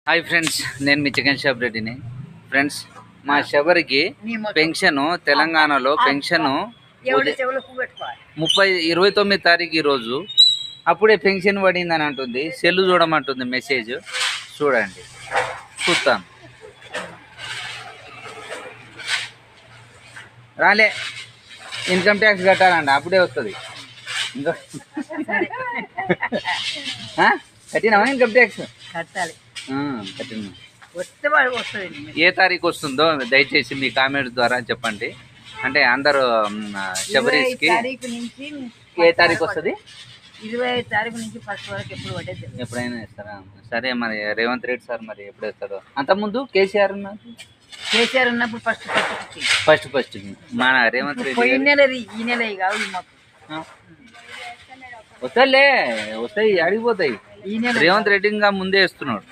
Hi friends, నేను మీ chicken shop రెడ్డిని. Friends, మా శబరికి పెన్షన్ తెలంగాణలో పెన్షన్ 29 తారీఖు ఈరోజు అప్పుడే పెన్షన్ పడిందని అంటుంది. సెల్లు చూడమంటుంది, మెసేజ్ చూడండి, చూస్తాను. రాలే, ఇన్కమ్ ట్యాక్స్ కట్టాలండి, అప్పుడే వస్తుంది. ఇంకా కట్టినావా ఇన్కమ్ ట్యాక్స్? కట్టాలి. కట్టినా. ఏ తారీఖు వస్తుందో దయచేసి మీ కామెంట్స్ ద్వారా చెప్పండి. అంటే అందరూ శబరీస్కి ఏ తారీఖు వస్తుంది? 25 తారీఖు నుంచి 1 వరకు ఎప్పుడు పడేది ఎప్పుడైనా ఇస్తారా? సరే, మరి రేవంత్ రెడ్డి సార్ మరి ఎప్పుడు ఇస్తారో. అంతకుముందు కేసీఆర్ ఉన్నప్పుడు ఫస్ట్ మన రేవంత్ రెడ్డి ఈ నెల కాదు వస్తాయిలే, వస్తాయి, అడిగిపోతాయి. రేవంత్ రెడ్డి ఇంకా ముందే ఇస్తున్నాడు.